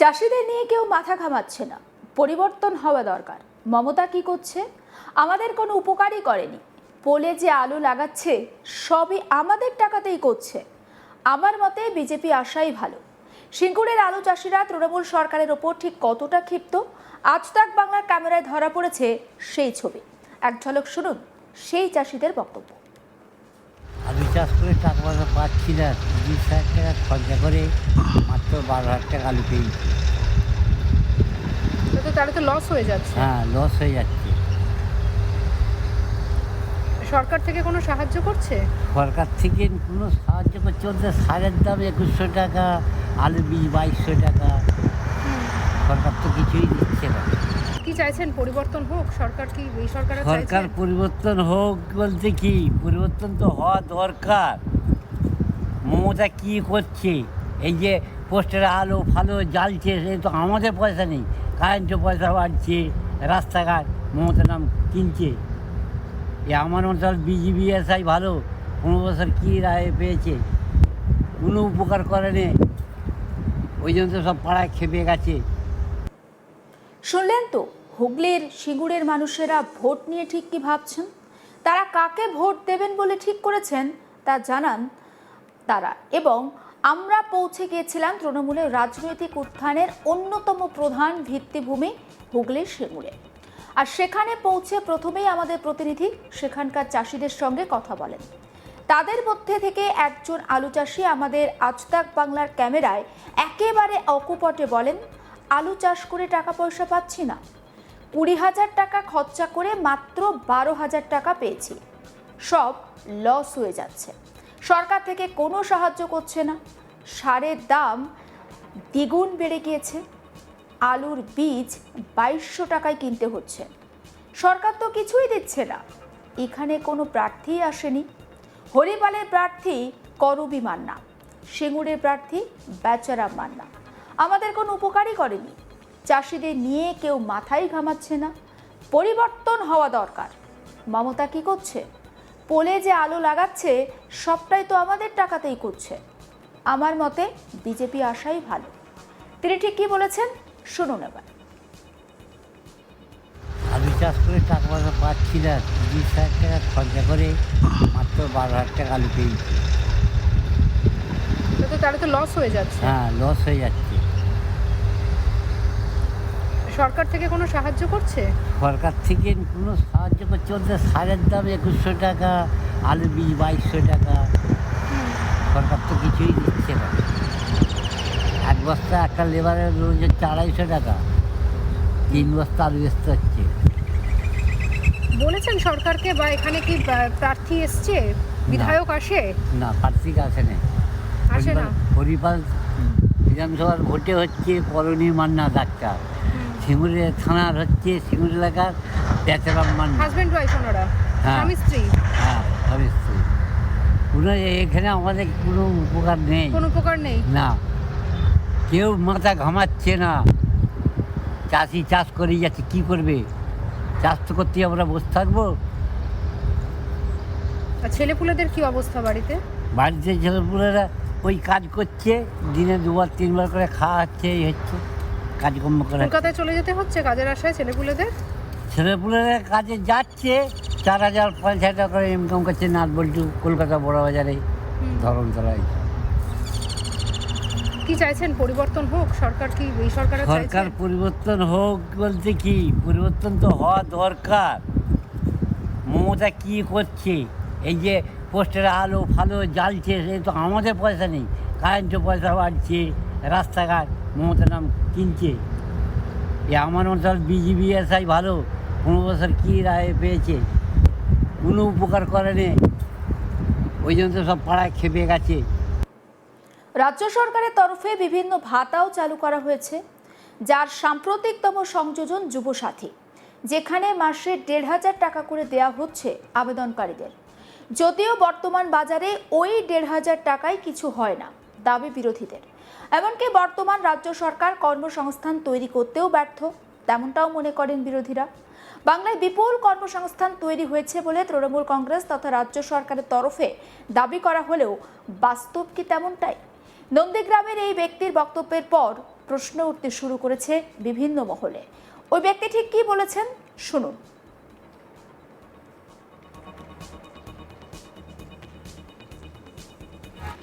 চাষিদের নিয়ে কেউ মাথা ঘামাচ্ছে না। পরিবর্তন হওয়া দরকার। মমতা কি করছে? আমাদের কোনো উপকারই করেনি। পোলে যে আলু লাগাচ্ছে সবই আমাদের টাকাতেই করছে। আমার মতে বিজেপি আসাই ভালো। সিঙ্গুরের আলু চাষিরা তৃণমূল সরকারের ওপর ঠিক কতটা ক্ষিপ্ত, আজ তাক বাংলার ক্যামেরায় ধরা পড়েছে সেই ছবি। এক ঝলক শুনুন সেই চাষিদের বক্তব্য। আলু চাষ করে টাকা পয়সা পাচ্ছি না, 30,000 টাকা খরচা করে মাত্র 12,000 টাকা আলু পেয়েছি। তাহলে তো লস হয়ে যাচ্ছে। হ্যাঁ, লস হয়ে যাচ্ছে। সরকার থেকে কোনো সাহায্য করছে? সরকার থেকে কোনো সাহায্য করছে বলতে সারের দাম 2100 টাকা, আলু বীজ 2200 টাকা। সরকার তো কিছুই দিচ্ছে না। কি চাইছেন, পরিবর্তন হোক? সরকার কি এই সরকার সরকার পরিবর্তন হোক বলতে কি, পরিবর্তন তো হওয়া দরকার। মমতা কি করছে? এই যে পোস্টারে আলো ফালো জ্বালছে, সে তো আমাদের পয়সা নেই, কারেন্টের পয়সা বাড়ছে, রাস্তাঘাট মমতা নাম কিনছে। আমার মতো বিজেপি আসাই ভালো। 15 বছর কী রায় পেয়েছে, কোনো উপকার করেনি, ওই জন্য তো সব পাড়ায় খেপে গেছে। শুনলেন তো, হুগলির সিঙ্গুরের মানুষেরা ভোট নিয়ে ঠিক কি ভাবছেন। তারা কাকে ভোট দেবেন বলে ঠিক করেছেন তা জানান তারা। এবং আমরা পৌঁছে গিয়েছিলাম তৃণমূলের রাজনৈতিক উত্থানের অন্যতম প্রধান ভিত্তিভূমি হুগলির সিঙ্গুরে। আর সেখানে পৌঁছে প্রথমেই আমাদের প্রতিনিধি সেখানকার চাষিদের সঙ্গে কথা বলেন। তাদের মধ্যে থেকে একজন আলু চাষি আমাদের আজ তাক বাংলার ক্যামেরায় একেবারে অকপটে বলেন, আলু চাষ করে টাকা পয়সা পাচ্ছি না। 20,000 টাকা খরচা করে মাত্র 12,000 টাকা পেয়েছি। সব লস হয়ে যাচ্ছে। সরকার থেকে কোনো সাহায্য করছে না। সারের দাম দ্বিগুণ বেড়ে গিয়েছে। আলুর বীজ 2200 টাকায় কিনতে হচ্ছে। সরকার তো কিছুই দিচ্ছে না। এখানে কোনো প্রার্থী আসেনি। হরিপালের প্রার্থী করবি মান্না, সিঙ্গুরের প্রার্থী বেচারাম মান্না। আমাদের কোনো উপকারই করেনি। চাষিদের নিয়ে কেউ মাথাই ঘামাচ্ছে না। পরিবর্তন হওয়া দরকার। মমতা কি করছে? পোলে যে আলু লাগাচ্ছে সবটাই তো আমাদের টাকাতেই করছে। আমার মতে বিজেপি আসাই ভালো। তিনি ঠিক কি বলেছেন শুনুন এবার। আলু চাষ করে টাকা পয়সা পাচ্ছি না, 30,000 টাকা খরচা করে মাত্র 12,000 টাকা আলু পেয়েছি। তাহলে তো লস হয়ে যাচ্ছে। হ্যাঁ, লস হয়ে যাচ্ছে। সরকার থেকে কোনো সাহায্য করছে? সরকার থেকে কোনো সাহায্য করছে বলতে সারের দাম 2100 টাকা, আলু বীজ 2200 টাকা। সরকার তো কিছুই দিচ্ছে না। এক বস্তা একটা লেবারের রোজ হচ্ছে 250 টাকা, 3 বস্তা আলু বেচতে হচ্ছে। বলেছেন সরকারকে, বা এখানে কি প্রার্থী এসছে, বিধায়ক আসে? না, প্রার্থীকে আসে না। আসে না। হরিপাল বিধানসভার ভোটে হচ্ছে করবি মান্না ডাক্তার, সিঙ্গুরে থানার হচ্ছে সিঙ্গুর এলাকার বেচারাম মান্না। হাজব্যান্ড ওয়াইফ ওনারা, হ্যাঁ। স্বামী স্ত্রী। হ্যাঁ, অবশ্যই। কোনো এখানে আমাদের কোনো উপকার নেই। কোনো উপকার নেই। না, কেউ মাথা ঘামাচ্ছে না। চাষি চাষ করেই যাচ্ছে, কী করবে? চাষ তো করতে আমরা বসে থাকবো? আর ছেলেপুলেদের কি অবস্থা বাড়িতে? বাড়িতে ছেলেপুলেরা ওই কাজ করছে, দিনে 2-3 বার করে খাওয়া হচ্ছে, এই হচ্ছে কাজকর্ম করে। কলকাতায় চলে যেতে হচ্ছে কাজের আশায় ছেলেপুলেদের? ছেলেপুলেরা কাজে যাচ্ছে, 4,000-5,000 টাকা করে ইনকাম করছে নাট বল্টু, কলকাতা বড় বাজারে, ধরমতলায়। কি চাইছেন, পরিবর্তন হোক? সরকার কি এই সরকার সরকার পরিবর্তন হোক বলতে কি, পরিবর্তন তো হওয়া দরকার। মমতা কি করছে? এই যে পোস্টারে আলো ফালো জ্বালছে, সে তো আমাদের পয়সা নেই, কারেন্টের পয়সা বাড়ছে, রাস্তাঘাট মমতা নাম কিনছে। আমার মতো বিজেপি আসাই ভালো। 15 বছর কী রায় পেয়েছে, কোনো উপকার করেনি, ওই জন্য তো সব পাড়ায় খেপে গেছে। রাজ্য সরকারের তরফে বিভিন্ন ভাতাও চালু করা হয়েছে, যার সাম্প্রতিকতম সংযোজন যুবসাথী, যেখানে মাসে 1,500 টাকা করে দেওয়া হচ্ছে আবেদনকারীদের। যদিও বর্তমান বাজারে ওই 1,500 টাকায় কিছু হয় না দাবি বিরোধীদের। এমনকি বর্তমান রাজ্য সরকার কর্মসংস্থান তৈরি করতেও ব্যর্থ, তেমনটাও মনে করেন বিরোধীরা। বাংলায় বিপুল কর্মসংস্থান তৈরি হয়েছে বলে তৃণমূল কংগ্রেস তথা রাজ্য সরকারের তরফে দাবি করা হলেও বাস্তব কি তেমনটাই? নন্দীগ্রামের এই ব্যক্তির বক্তব্যের পর প্রশ্ন উঠতে শুরু করেছে বিভিন্ন মহলে। ওই ব্যক্তি ঠিক কি বলেছেন শুনুন।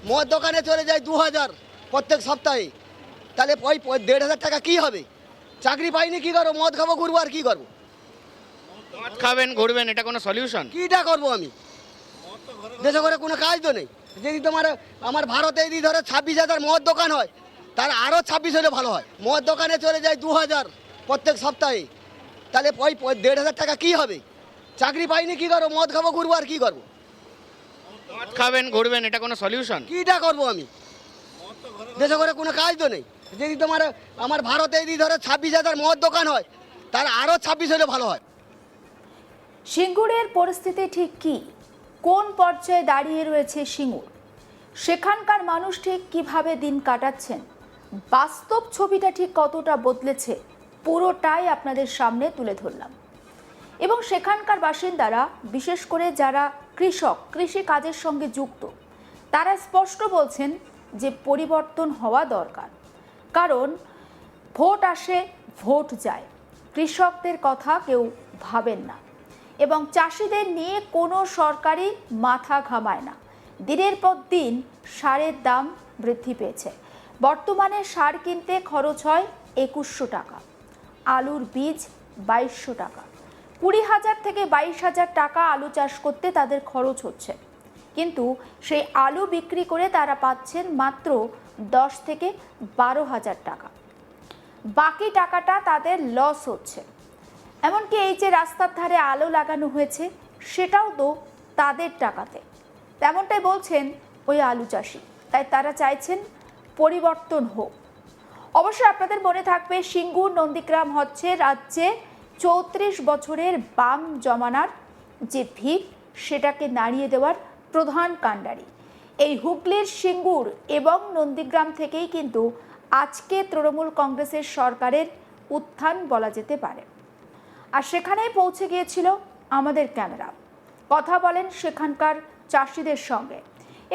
মদ দোকানে চলে যায় 2000 প্রত্যেক সপ্তাহে, তাহলে ওই 1500 টাকা কি হবে? চাকরি পাইনি কি করবো? মদ খাবো, ঘুরবো, আর কি করবো? মদ খাবেন ঘুরবেন, এটা কোনো সলিউশন? কিটা করবো আমি? দেশে করে কোনো কাজ তো নেই। যদি তোমার আমার ভারতে যদি ধরো 26,000 মদ দোকান হয়, তার আরও 26 হলে ভালো হয়। মদ দোকানে চলে যায় 2000 প্রত্যেক সপ্তাহে, তাহলে ওই 1500 টাকা কি হবে? চাকরি পাইনি কি করবো? মদ খাবো, ঘুরবো, আর কি করবো? মদ খাবেন ঘুরবেন, এটা কোনো সলিউশন? কিটা করবো আমি? দেশে করে কোনো কাজ তো নেই। যদি তোমার আমার ভারতে যদি ধরো 26,000 মদ দোকান হয়, তার আরও 26 হলে ভালো হয়। সিঙ্গুরের পরিস্থিতি ঠিক কি? কোন পর্যায়ে দাঁড়িয়ে রয়েছে সিঙ্গুর? সেখানকার মানুষ ঠিক কিভাবে দিন কাটাচ্ছেন? বাস্তব ছবিটা ঠিক কতটা বদলেছে, পুরোটাই আপনাদের সামনে তুলে ধরলাম। এবং সেখানকার বাসিন্দারা, বিশেষ করে যারা কৃষক, কৃষি কাজের সঙ্গে যুক্ত, তারা স্পষ্ট বলছেন যে পরিবর্তন হওয়া দরকার। কারণ ভোট আসে, ভোট যায়, কৃষকদের কথা কেউ ভাবেন না এবং চাষিদের নিয়ে কোনো সরকারই মাথা ঘামায় না। দিনের পর দিন সারের দাম বৃদ্ধি পেয়েছে। বর্তমানে সার কিনতে খরচ হয় 2100 টাকা, আলুর বীজ 2200 টাকা, 20,000 থেকে 22,000 টাকা আলু চাষ করতে তাদের খরচ হচ্ছে। কিন্তু সেই আলু বিক্রি করে তারা পাচ্ছেন মাত্র 10 থেকে 12,000 টাকা। বাকি টাকাটা তাদের লস হচ্ছে। এমনকি এই যে রাস্তার ধারে আলো লাগানো হয়েছে, সেটাও তো তাদের টাকাতে। তেমনটাই বলছেন ওই আলু চাষি। তাই তারা চাইছেন পরিবর্তন হোক। অবশ্যই আপনাদের মনে থাকবে, সিঙ্গুর নন্দীগ্রাম হচ্ছে রাজ্যে 34 বছরের বাম জমানার যে ভিড়, সেটাকে নাড়িয়ে দেওয়ার প্রধান কাণ্ডারি। এই হুগলির সিঙ্গুর এবং নন্দীগ্রাম থেকেই কিন্তু আজকে তৃণমূল কংগ্রেসের সরকারের উত্থান বলা যেতে পারে। আর সেখানেই পৌঁছে গিয়েছিল আমাদের ক্যামেরা। কথা বলেন সেখানকার চাষিদের সঙ্গে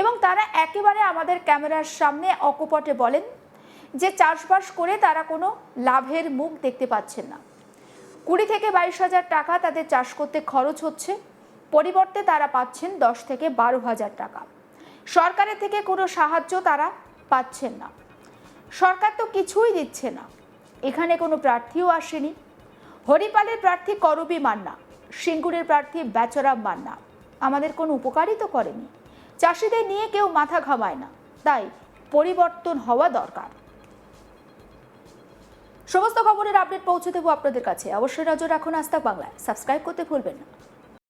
এবং তারা একেবারে আমাদের ক্যামেরার সামনে অকপটে বলেন যে চাষবাস করে তারা কোনো লাভের মুখ দেখতে পাচ্ছেন না। 20 থেকে 22,000 টাকা তাদের চাষ করতে খরচ হচ্ছে, পরিবর্তে তারা পাচ্ছেন 10 থেকে 12,000 টাকা। সরকারের থেকে কোনো সাহায্য তারা পাচ্ছেন না। সরকার তো কিছুই দিচ্ছে না। এখানে কোনো প্রার্থীও আসেনি। হরিপালের প্রার্থী করবী মান্না, সিঙ্গুরের প্রার্থী বেচারাম মান্না আমাদের কোনো উপকারই তো করেনি। চাষিদের নিয়ে কেউ মাথা ঘামায় না। তাই পরিবর্তন হওয়া দরকার। সমস্ত খবরের আপডেট পৌঁছে দেবো আপনাদের কাছে। অবশ্যই নজর রাখুন আজ তাক বাংলায়। সাবস্ক্রাইব করতে ভুলবেন না।